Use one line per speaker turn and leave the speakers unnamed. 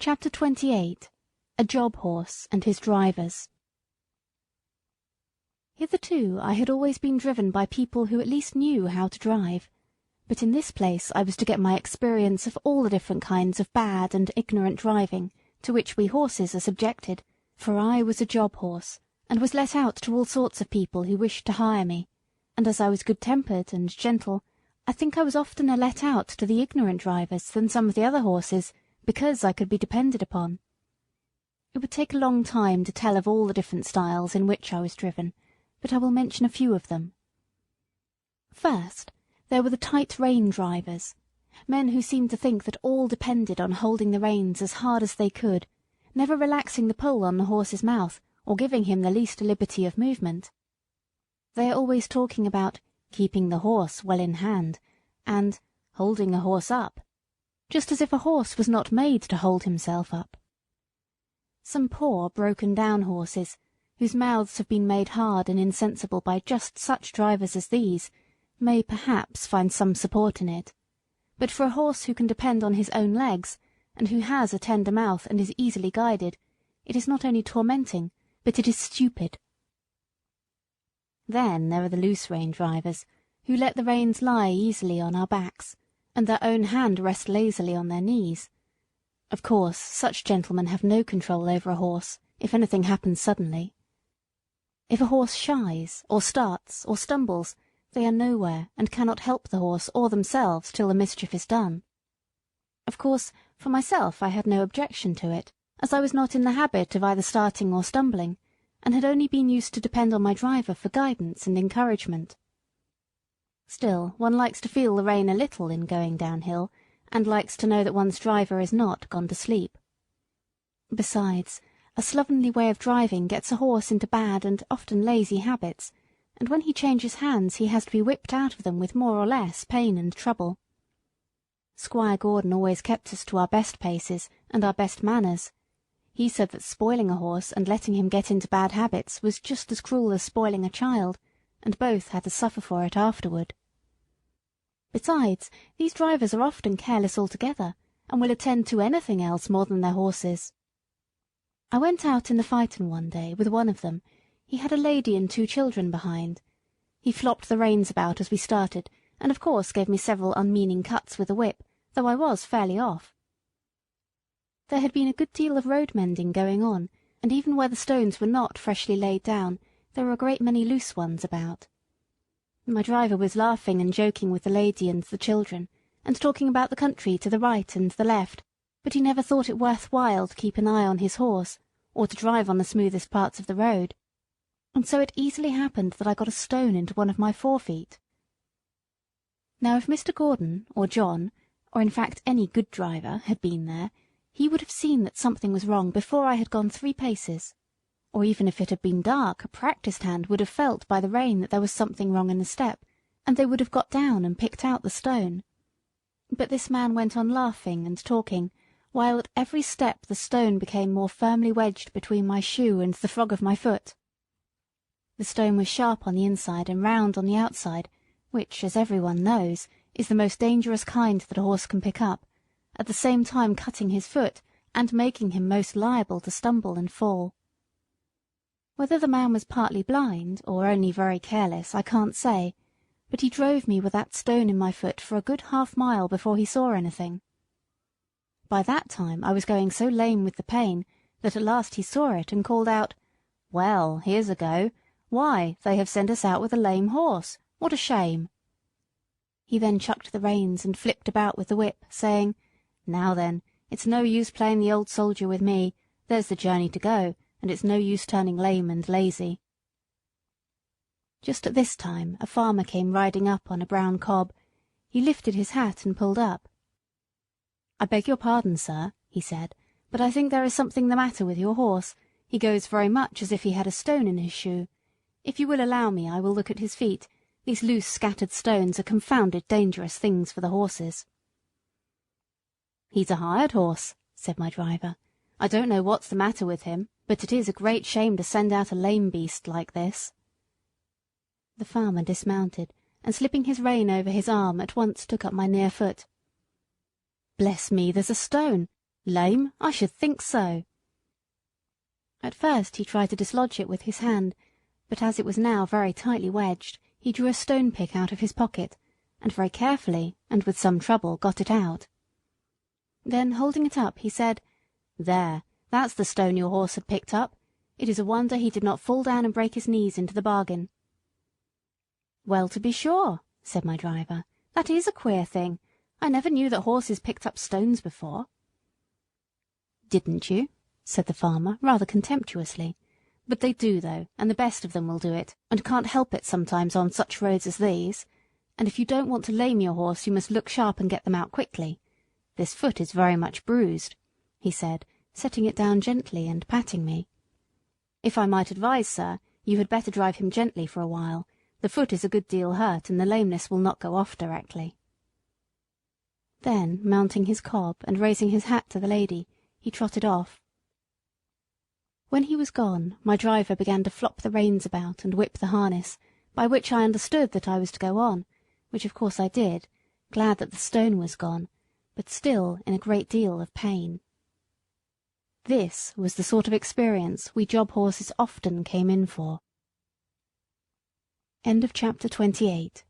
Chapter 28. A Job Horse and His Drivers. Hitherto I had always been driven by people who at least knew how to drive, but in this place I was to get my experience of all the different kinds of bad and ignorant driving to which we horses are subjected, for I was a job horse, and was let out to all sorts of people who wished to hire me, and as I was good-tempered and gentle, I think I was oftener let out to the ignorant drivers than some of the other horses, because I could be depended upon. It would take a long time to tell of all the different styles in which I was driven, but I will mention a few of them. First, there were the tight rein drivers, men who seemed to think that all depended on holding the reins as hard as they could, never relaxing the pull on the horse's mouth or giving him the least liberty of movement. They are always talking about keeping the horse well in hand and holding a horse up, just as if a horse was not made to hold himself up. Some poor broken-down horses, whose mouths have been made hard and insensible by just such drivers as these, may perhaps find some support in it, but for a horse who can depend on his own legs, and who has a tender mouth and is easily guided, it is not only tormenting, but it is stupid. Then there are the loose-rein drivers, who let the reins lie easily on our backs, and their own hand rest lazily on their knees. Of course, such gentlemen have no control over a horse, if anything happens suddenly. If a horse shies, or starts, or stumbles, they are nowhere, and cannot help the horse or themselves till the mischief is done. Of course, for myself I had no objection to it, as I was not in the habit of either starting or stumbling, and had only been used to depend on my driver for guidance and encouragement. Still, one likes to feel the rein a little in going downhill, and likes to know that one's driver is not gone to sleep. Besides, a slovenly way of driving gets a horse into bad and often lazy habits, and when he changes hands he has to be whipped out of them with more or less pain and trouble. Squire Gordon always kept us to our best paces and our best manners. He said that spoiling a horse and letting him get into bad habits was just as cruel as spoiling a child, and both had to suffer for it afterward. Besides, these drivers are often careless altogether, and will attend to anything else more than their horses. I went out in the phaeton one day with one of them. He had a lady and 2 children behind. He flopped the reins about as we started, and of course gave me several unmeaning cuts with the whip, though I was fairly off. There had been a good deal of road mending going on, and even where the stones were not freshly laid down, there were a great many loose ones about. My driver was laughing and joking with the lady and the children, and talking about the country to the right and the left, but he never thought it worth while to keep an eye on his horse, or to drive on the smoothest parts of the road, and so it easily happened that I got a stone into one of my forefeet. Now if Mr. Gordon, or John, or in fact any good driver, had been there, he would have seen that something was wrong before I had gone 3 paces. Or even if it had been dark, a practised hand would have felt by the rein that there was something wrong in the step, and they would have got down and picked out the stone. But this man went on laughing and talking, while at every step the stone became more firmly wedged between my shoe and the frog of my foot. The stone was sharp on the inside and round on the outside, which, as everyone knows, is the most dangerous kind that a horse can pick up, at the same time cutting his foot and making him most liable to stumble and fall. Whether the man was partly blind or only very careless I can't say, but he drove me with that stone in my foot for a good half-mile before he saw anything. By that time I was going so lame with the pain that at last he saw it and called out, "Well, here's a go! Why, they have sent us out with a lame horse! What a shame!" He then chucked the reins and flipped about with the whip, saying, "Now then, it's no use playing the old soldier with me. There's the journey to go, and it's no use turning lame and lazy." Just at this time a farmer came riding up on a brown cob. He lifted his hat and pulled up. "I beg your pardon, sir," he said, "but I think there is something the matter with your horse. He goes very much as if he had a stone in his shoe. If you will allow me, I will look at his feet. These loose scattered stones are confounded dangerous things for the horses." "He's a hired horse," said my driver. "I don't know what's the matter with him, but it is a great shame to send out a lame beast like this." The farmer dismounted, and slipping his rein over his arm at once took up my near foot. "Bless me, there's a stone! Lame? I should think so. At first he tried to dislodge it with his hand, but as it was now very tightly wedged, he drew a stone pick out of his pocket, and very carefully, and with some trouble, got it out. Then, holding it up, he said, "There, that's the stone your horse had picked up. It is a wonder he did not fall down and break his knees into the bargain." "Well, to be sure," said my driver, "that is a queer thing. I never knew that horses picked up stones before." "Didn't you?" said the farmer, rather contemptuously. "But they do, though, and the best of them will do it, and can't help it sometimes on such roads as these. And if you don't want to lame your horse, you must look sharp and get them out quickly. This foot is very much bruised," he said, setting it down gently and patting me. "If I might advise, sir, you had better drive him gently for a while. The foot is a good deal hurt, and the lameness will not go off directly." Then, mounting his cob and raising his hat to the lady, he trotted off. When he was gone, my driver began to flop the reins about and whip the harness, by which I understood that I was to go on, which of course I did, glad that the stone was gone, but still in a great deal of pain. This was the sort of experience we job horses often came in for. End of chapter 28.